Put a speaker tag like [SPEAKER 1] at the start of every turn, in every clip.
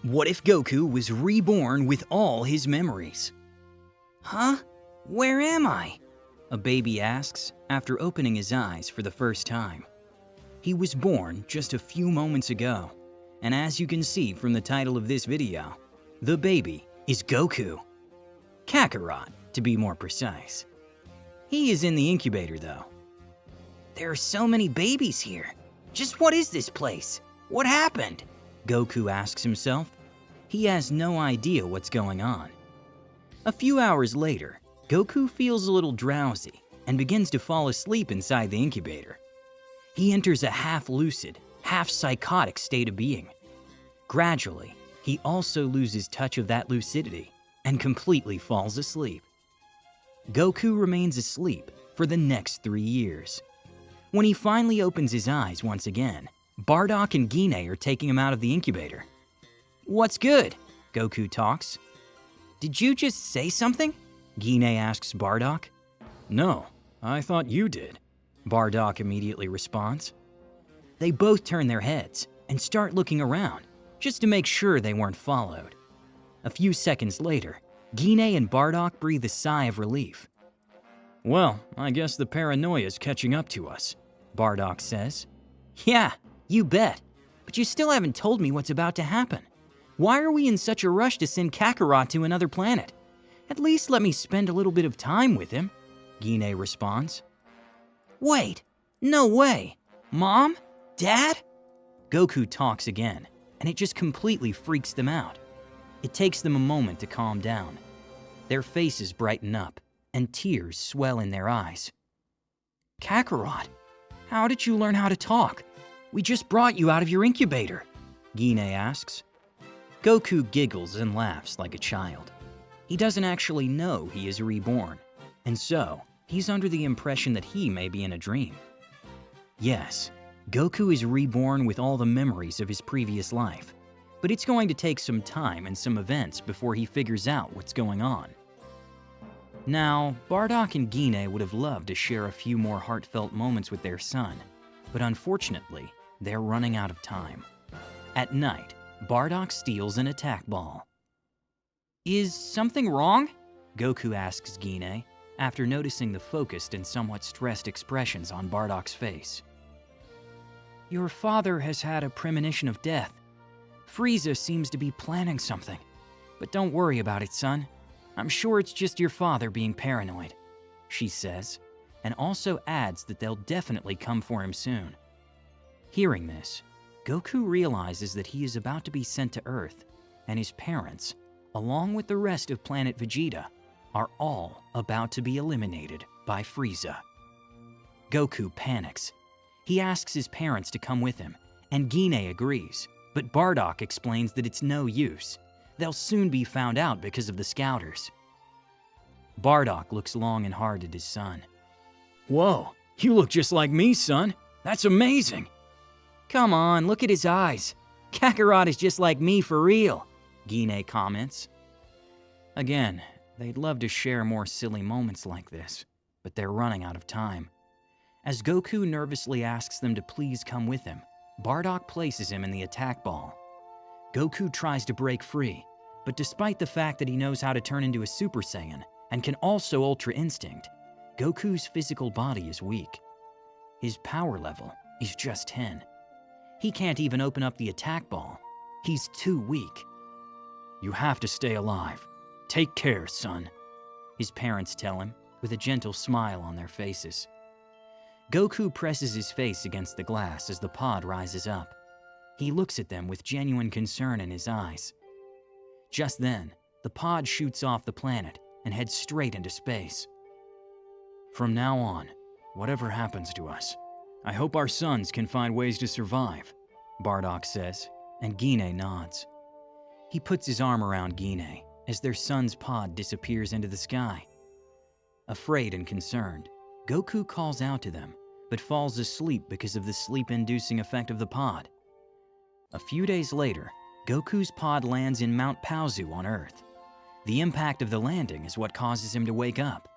[SPEAKER 1] What if Goku was reborn with all his memories? Huh? Where am I? A baby asks after opening his eyes for the first time. He was born just a few moments ago, and as you can see from the title of this video, the baby is Goku. Kakarot, to be more precise. He is in the incubator though. There are so many babies here. Just what is this place? What happened? Goku asks himself. He has no idea what's going on. A few hours later, Goku feels a little drowsy and begins to fall asleep inside the incubator. He enters a half-lucid, half-psychotic state of being. Gradually, he also loses touch of that lucidity and completely falls asleep. Goku remains asleep for the next 3 years. When he finally opens his eyes once again, Bardock and Gine are taking him out of the incubator. What's good? Goku talks. Did you just say something? Gine asks Bardock. No, I thought you did, Bardock immediately responds. They both turn their heads and start looking around, just to make sure they weren't followed. A few seconds later, Gine and Bardock breathe a sigh of relief. Well, I guess the paranoia's catching up to us, Bardock says. Yeah, you bet. But you still haven't told me what's about to happen. Why are we in such a rush to send Kakarot to another planet? At least let me spend a little bit of time with him, Gine responds. Wait, no way. Mom? Dad? Goku talks again, and it just completely freaks them out. It takes them a moment to calm down. Their faces brighten up, and tears swell in their eyes. Kakarot, how did you learn how to talk? We just brought you out of your incubator, Gine asks. Goku giggles and laughs like a child. He doesn't actually know he is reborn, and so he's under the impression that he may be in a dream. Yes, Goku is reborn with all the memories of his previous life, but it's going to take some time and some events before he figures out what's going on. Now, Bardock and Gine would have loved to share a few more heartfelt moments with their son, but unfortunately, they're running out of time. At night, Bardock steals an attack ball. Is something wrong? Goku asks Gine, after noticing the focused and somewhat stressed expressions on Bardock's face. Your father has had a premonition of death. Frieza seems to be planning something. But don't worry about it, son. I'm sure it's just your father being paranoid, she says, and also adds that they'll definitely come for him soon. Hearing this, Goku realizes that he is about to be sent to Earth, and his parents, along with the rest of planet Vegeta, are all about to be eliminated by Frieza. Goku panics. He asks his parents to come with him, and Gine agrees, but Bardock explains that it's no use. They'll soon be found out because of the Scouters. Bardock looks long and hard at his son. Whoa, you look just like me, son. That's amazing. Come on, look at his eyes. Kakarot is just like me for real, Gine comments. Again, they'd love to share more silly moments like this, but they're running out of time. As Goku nervously asks them to please come with him, Bardock places him in the attack ball. Goku tries to break free, but despite the fact that he knows how to turn into a Super Saiyan and can also Ultra Instinct, Goku's physical body is weak. His power level is just 10. He can't even open up the attack ball. He's too weak. You have to stay alive. Take care, son, his parents tell him, with a gentle smile on their faces. Goku presses his face against the glass as the pod rises up. He looks at them with genuine concern in his eyes. Just then, the pod shoots off the planet and heads straight into space. From now on, whatever happens to us, I hope our sons can find ways to survive, Bardock says, and Gine nods. He puts his arm around Gine as their son's pod disappears into the sky. Afraid and concerned, Goku calls out to them, but falls asleep because of the sleep-inducing effect of the pod. A few days later, Goku's pod lands in Mount Paozu on Earth. The impact of the landing is what causes him to wake up.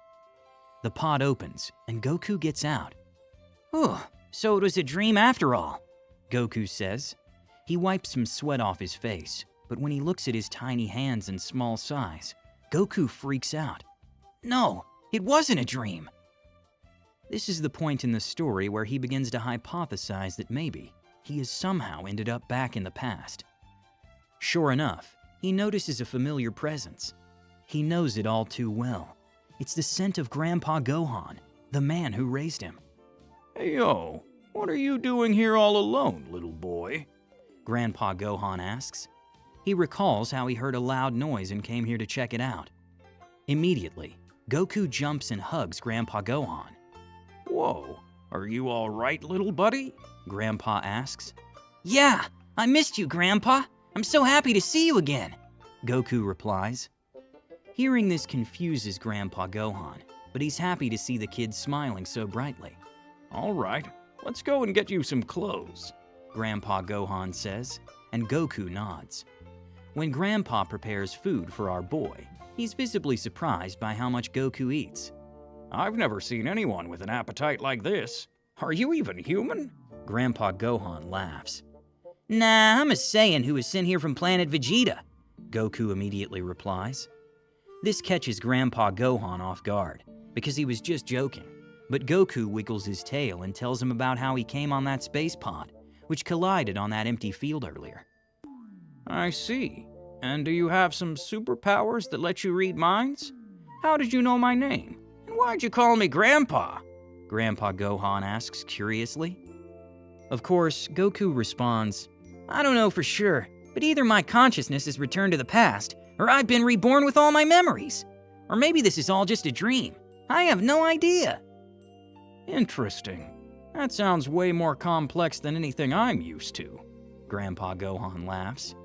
[SPEAKER 1] The pod opens, and Goku gets out. Whew, so it was a dream after all, Goku says. He wipes some sweat off his face, but when he looks at his tiny hands and small size, Goku freaks out. No, it wasn't a dream. This is the point in the story where he begins to hypothesize that maybe he has somehow ended up back in the past. Sure enough, he notices a familiar presence. He knows it all too well. It's the scent of Grandpa Gohan, the man who raised him.
[SPEAKER 2] Hey yo, what are you doing here all alone, little boy?
[SPEAKER 1] Grandpa Gohan asks. He recalls how he heard a loud noise and came here to check it out. Immediately, Goku jumps and hugs Grandpa Gohan.
[SPEAKER 2] Whoa, are you all right, little buddy?
[SPEAKER 1] Grandpa asks. Yeah, I missed you, Grandpa. I'm so happy to see you again, Goku replies. Hearing this confuses Grandpa Gohan, but he's happy to see the kid smiling so brightly.
[SPEAKER 2] All right, let's go and get you some clothes,
[SPEAKER 1] Grandpa Gohan says, and Goku nods. When Grandpa prepares food for our boy, he's visibly surprised by how much Goku eats.
[SPEAKER 2] I've never seen anyone with an appetite like this. Are you even human?
[SPEAKER 1] Grandpa Gohan laughs. Nah, I'm a Saiyan who was sent here from planet Vegeta, Goku immediately replies. This catches Grandpa Gohan off guard, because he was just joking, but Goku wiggles his tail and tells him about how he came on that space pod, which collided on that empty field earlier.
[SPEAKER 2] I see. And do you have some superpowers that let you read minds? How did you know my name? And why'd you call me Grandpa?
[SPEAKER 1] Grandpa Gohan asks curiously. Of course, Goku responds, I don't know for sure, but either my consciousness has returned to the past, or I've been reborn with all my memories. Or maybe this is all just a dream. I have no idea.
[SPEAKER 2] Interesting. That sounds way more complex than anything I'm used to.
[SPEAKER 1] Grandpa Gohan laughs.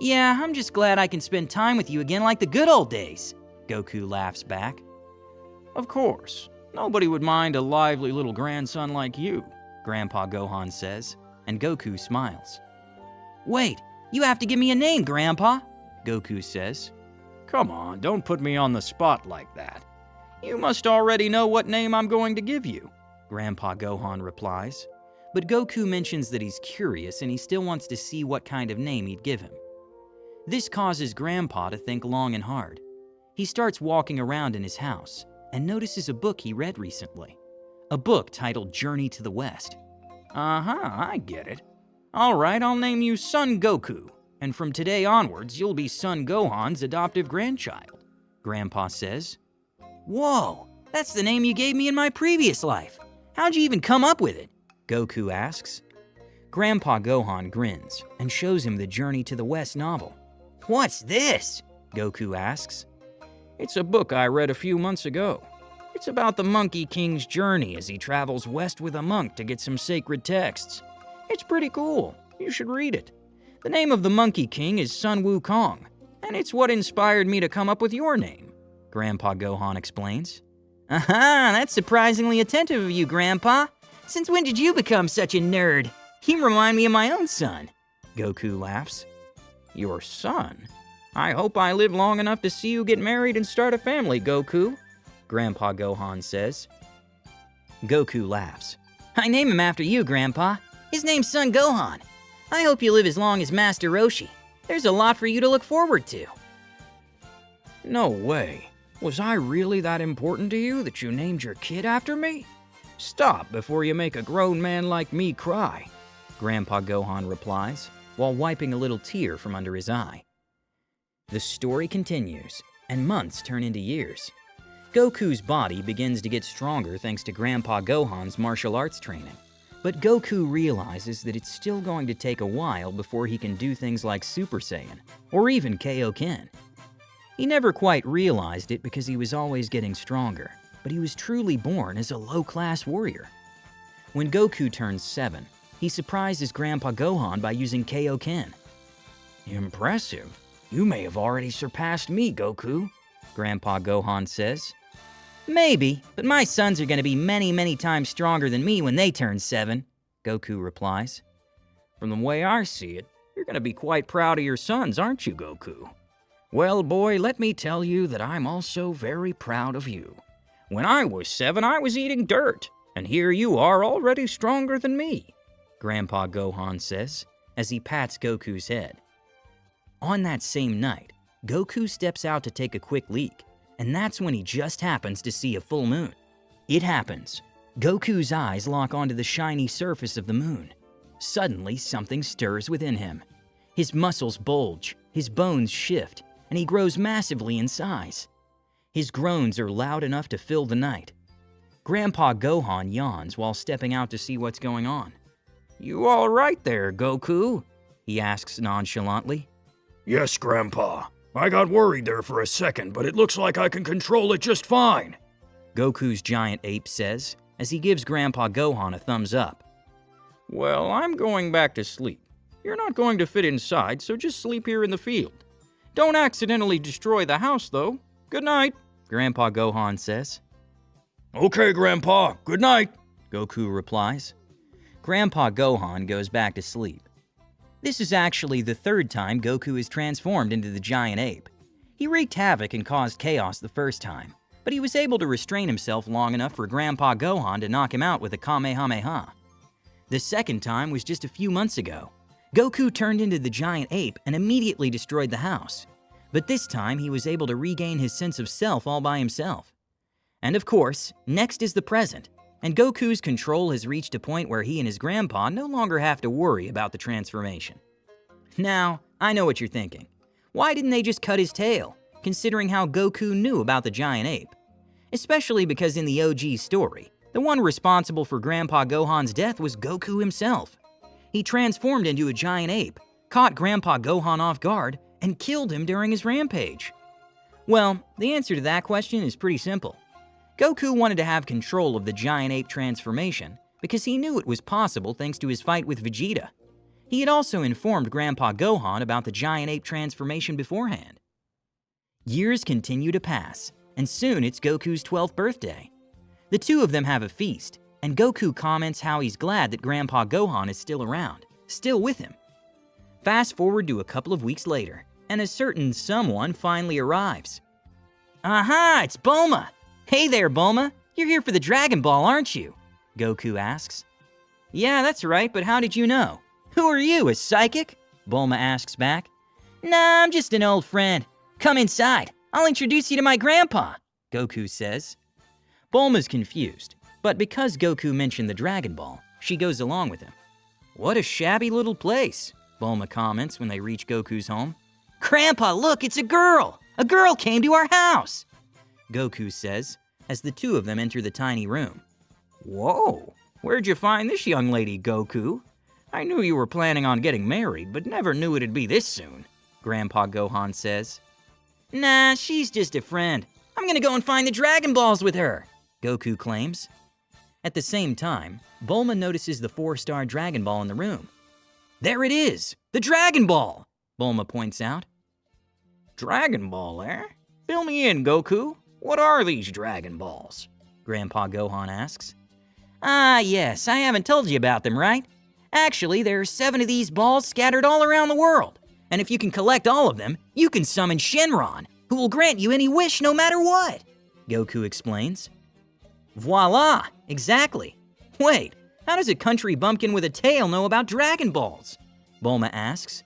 [SPEAKER 1] Yeah, I'm just glad I can spend time with you again like the good old days, Goku laughs back.
[SPEAKER 2] Of course. Nobody would mind a lively little grandson like you,
[SPEAKER 1] Grandpa Gohan says, and Goku smiles. Wait, you have to give me a name, Grandpa, Goku says.
[SPEAKER 2] Come on, don't put me on the spot like that. You must already know what name I'm going to give you,
[SPEAKER 1] Grandpa Gohan replies. But Goku mentions that he's curious and he still wants to see what kind of name he'd give him. This causes Grandpa to think long and hard. He starts walking around in his house and notices a book he read recently. A book titled Journey to the West.
[SPEAKER 2] I get it. All right, I'll name you Son Goku, and from today onwards, you'll be Son Gohan's adoptive grandchild,
[SPEAKER 1] Grandpa says. Whoa, that's the name you gave me in my previous life. How'd you even come up with it? Goku asks. Grandpa Gohan grins and shows him the Journey to the West novel. What's this? Goku asks.
[SPEAKER 2] It's a book I read a few months ago. It's about the Monkey King's journey as he travels west with a monk to get some sacred texts. It's pretty cool. You should read it. The name of the Monkey King is Sun Wukong, and it's what inspired me to come up with your name,
[SPEAKER 1] Grandpa Gohan explains. Aha, that's surprisingly attentive of you, Grandpa. Since when did you become such a nerd? You remind me of my own son, Goku laughs.
[SPEAKER 2] Your son? I hope I live long enough to see you get married and start a family, Goku, Grandpa Gohan says.
[SPEAKER 1] Goku laughs. I name him after you, Grandpa. His name's Son Gohan. I hope you live as long as Master Roshi. There's a lot for you to look forward to.
[SPEAKER 2] No way. Was I really that important to you that you named your kid after me? Stop before you make a grown man like me cry,
[SPEAKER 1] Grandpa Gohan replies, while wiping a little tear from under his eye. The story continues, and months turn into years. Goku's body begins to get stronger thanks to Grandpa Gohan's martial arts training. But Goku realizes that it's still going to take a while before he can do things like Super Saiyan, or even Kaioken. He never quite realized it because he was always getting stronger, but he was truly born as a low-class warrior. When Goku turns 7, he surprises Grandpa Gohan by using Kaioken.
[SPEAKER 2] Impressive. You may have already surpassed me, Goku,
[SPEAKER 1] Grandpa Gohan says. Maybe, but my sons are going to be many, many times stronger than me when they turn 7, Goku replies.
[SPEAKER 2] From the way I see it, you're going to be quite proud of your sons, aren't you, Goku? Well, boy, let me tell you that I'm also very proud of you. When I was 7, I was eating dirt, and here you are already stronger than me,
[SPEAKER 1] Grandpa Gohan says, as he pats Goku's head.
[SPEAKER 2] On that same night, Goku steps out to take a quick leak, and that's when he just happens to see a full moon. It happens. Goku's eyes lock onto the shiny surface of the moon. Suddenly, something stirs within him. His muscles bulge, his bones shift, and he grows massively in size. His groans are loud enough to fill the night. Grandpa Gohan yawns while stepping out to see what's going on. "You all right there, Goku?" he asks nonchalantly.
[SPEAKER 3] Yes, Grandpa. I got worried there for a second, but it looks like I can control it just fine.
[SPEAKER 2] Goku's giant ape says, as he gives Grandpa Gohan a thumbs up. "Well, I'm going back to sleep. You're not going to fit inside, so just sleep here in the field. Don't accidentally destroy the house, though. Good night," Grandpa Gohan says.
[SPEAKER 3] Okay, Grandpa. Good night,
[SPEAKER 2] Goku replies. Grandpa Gohan goes back to sleep. This is actually the third time Goku is transformed into the giant ape. He wreaked havoc and caused chaos the first time, but he was able to restrain himself long enough for Grandpa Gohan to knock him out with a Kamehameha. The second time was just a few months ago. Goku turned into the giant ape and immediately destroyed the house. But this time he was able to regain his sense of self all by himself. And of course, next is the present, and Goku's control has reached a point where he and his grandpa no longer have to worry about the transformation. Now, I know what you're thinking. Why didn't they just cut his tail, considering how Goku knew about the giant ape? Especially because in the OG story, the one responsible for Grandpa Gohan's death was Goku himself. He transformed into a giant ape, caught Grandpa Gohan off guard, and killed him during his rampage. Well, the answer to that question is pretty simple. Goku wanted to have control of the giant ape transformation because he knew it was possible thanks to his fight with Vegeta. He had also informed Grandpa Gohan about the giant ape transformation beforehand. Years continue to pass, and soon it's Goku's 12th birthday. The two of them have a feast, and Goku comments how he's glad that Grandpa Gohan is still around, still with him. Fast forward to a couple of weeks later, and a certain someone finally arrives. Aha, it's Bulma! Hey there, Bulma! You're here for the Dragon Ball, aren't you? Goku asks. Yeah, that's right, but how did you know? Who are you, a psychic? Bulma asks back. Nah, I'm just an old friend. Come inside, I'll introduce you to my grandpa, Goku says. Bulma's confused, but because Goku mentioned the Dragon Ball, she goes along with him. What a shabby little place, Bulma comments when they reach Goku's home. Grandpa, look, it's a girl! A girl came to our house! Goku says, as the two of them enter the tiny room. Whoa, where'd you find this young lady, Goku? I knew you were planning on getting married, but never knew it'd be this soon, Grandpa Gohan says. Nah, she's just a friend. I'm gonna go and find the Dragon Balls with her, Goku claims. At the same time, Bulma notices the 4-star Dragon Ball in the room. There it is, the Dragon Ball, Bulma points out. Dragon Ball, eh? Fill me in, Goku. What are these Dragon Balls? Grandpa Gohan asks. Ah, yes, I haven't told you about them, right? Actually, there are 7 of these balls scattered all around the world. And if you can collect all of them, you can summon Shenron, who will grant you any wish no matter what, Goku explains. Voila, exactly. Wait, how does a country bumpkin with a tail know about Dragon Balls? Bulma asks.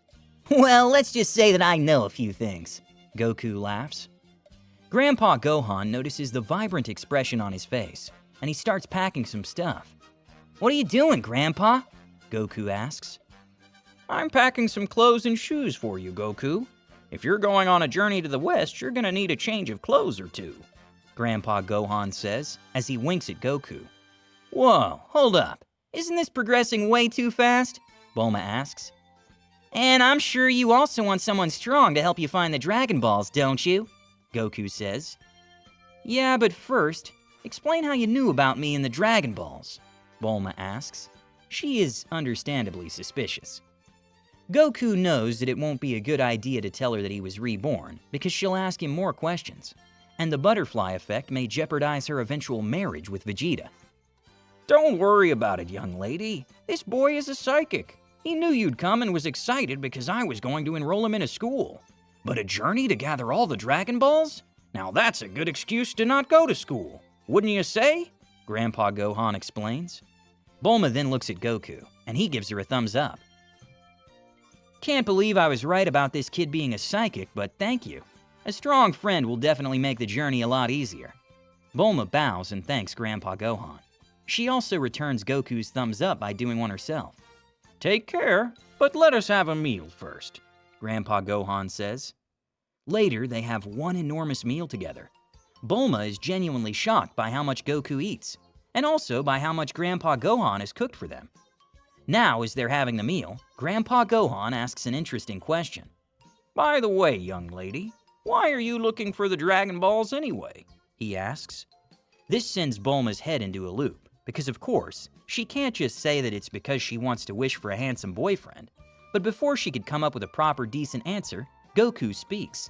[SPEAKER 2] Well, let's just say that I know a few things, Goku laughs. Grandpa Gohan notices the vibrant expression on his face, and he starts packing some stuff. What are you doing, Grandpa? Goku asks. I'm packing some clothes and shoes for you, Goku. If you're going on a journey to the west, you're gonna need a change of clothes or two, Grandpa Gohan says as he winks at Goku. Whoa, hold up. Isn't this progressing way too fast? Bulma asks. And I'm sure you also want someone strong to help you find the Dragon Balls, don't you? Goku says. Yeah, but first, explain how you knew about me and the Dragon Balls, Bulma asks. She is understandably suspicious. Goku knows that it won't be a good idea to tell her that he was reborn because she'll ask him more questions, and the butterfly effect may jeopardize her eventual marriage with Vegeta. Don't worry about it, young lady. This boy is a psychic. He knew you'd come and was excited because I was going to enroll him in a school. But a journey to gather all the Dragon Balls? Now that's a good excuse to not go to school, wouldn't you say? Grandpa Gohan explains. Bulma then looks at Goku, and he gives her a thumbs up. Can't believe I was right about this kid being a psychic, but thank you. A strong friend will definitely make the journey a lot easier. Bulma bows and thanks Grandpa Gohan. She also returns Goku's thumbs up by doing one herself.
[SPEAKER 1] Take care, but let us have a meal first, Grandpa Gohan says.
[SPEAKER 2] Later, they have one enormous meal together. Bulma is genuinely shocked by how much Goku eats, and also by how much Grandpa Gohan has cooked for them. Now, as they're having the meal, Grandpa Gohan asks an interesting question.
[SPEAKER 1] By the way, young lady, why are you looking for the Dragon Balls anyway? He asks.
[SPEAKER 2] This sends Bulma's head into a loop, because of course, she can't just say that it's because she wants to wish for a handsome boyfriend. But before she could come up with a proper decent answer, Goku speaks.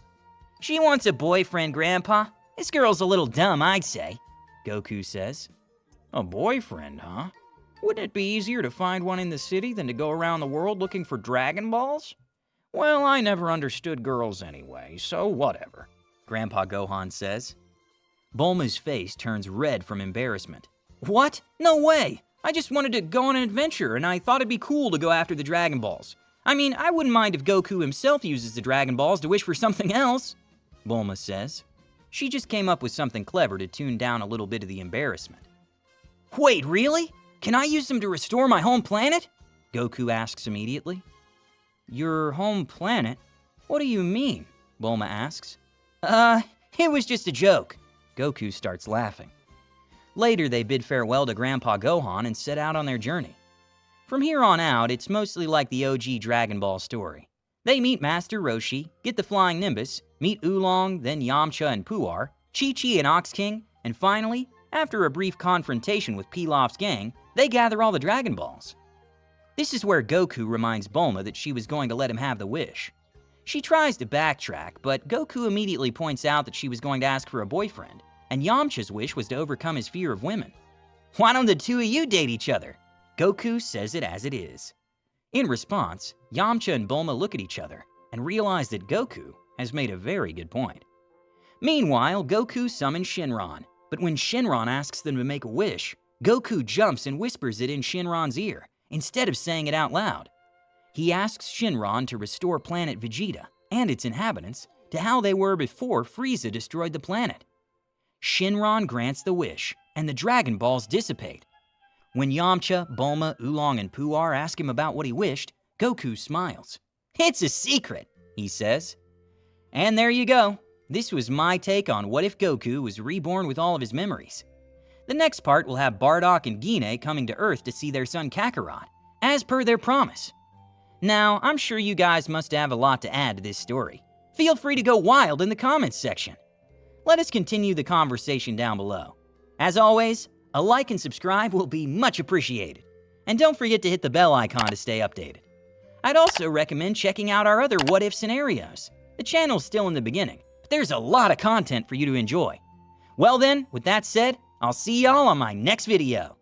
[SPEAKER 4] She wants a boyfriend, Grandpa. This girl's a little dumb, I'd say,
[SPEAKER 2] Goku says.
[SPEAKER 1] A boyfriend, huh? Wouldn't it be easier to find one in the city than to go around the world looking for Dragon Balls? Well, I never understood girls anyway, so whatever,
[SPEAKER 2] Grandpa Gohan says. Bulma's face turns red from embarrassment.
[SPEAKER 4] What? No way! I just wanted to go on an adventure, and I thought it'd be cool to go after the Dragon Balls. I mean, I wouldn't mind if Goku himself uses the Dragon Balls to wish for something else,
[SPEAKER 2] Bulma says. She just came up with something clever to tune down a little bit of the embarrassment.
[SPEAKER 4] Wait, really? Can I use them to restore my home planet?
[SPEAKER 2] Goku asks immediately. Your home planet? What do you mean? Bulma asks.
[SPEAKER 4] It was just a joke.
[SPEAKER 2] Goku starts laughing. Later, they bid farewell to Grandpa Gohan and set out on their journey. From here on out, it's mostly like the OG Dragon Ball story. They meet Master Roshi, get the Flying Nimbus, meet Oolong, then Yamcha and Puar, Chi-Chi and Ox King, and finally, after a brief confrontation with Pilaf's gang, they gather all the Dragon Balls. This is where Goku reminds Bulma that she was going to let him have the wish. She tries to backtrack, but Goku immediately points out that she was going to ask for a boyfriend, and Yamcha's wish was to overcome his fear of women.
[SPEAKER 4] Why don't the two of you date each other?
[SPEAKER 2] Goku says it as it is. In response, Yamcha and Bulma look at each other and realize that Goku has made a very good point. Meanwhile, Goku summons Shenron, but when Shenron asks them to make a wish, Goku jumps and whispers it in Shenron's ear, instead of saying it out loud. He asks Shenron to restore planet Vegeta and its inhabitants to how they were before Frieza destroyed the planet. Shenron grants the wish, and the Dragon Balls dissipate. When Yamcha, Bulma, Oolong, and Puar ask him about what he wished, Goku smiles.
[SPEAKER 4] It's a secret,
[SPEAKER 2] he says. And there you go. This was my take on what if Goku was reborn with all of his memories. The next part will have Bardock and Gine coming to Earth to see their son Kakarot, as per their promise. Now, I'm sure you guys must have a lot to add to this story. Feel free to go wild in the comments section. Let us continue the conversation down below. As always, a like and subscribe will be much appreciated. And don't forget to hit the bell icon to stay updated. I'd also recommend checking out our other what if scenarios. The channel's still in the beginning, but there's a lot of content for you to enjoy. Well then, with that said, I'll see y'all on my next video.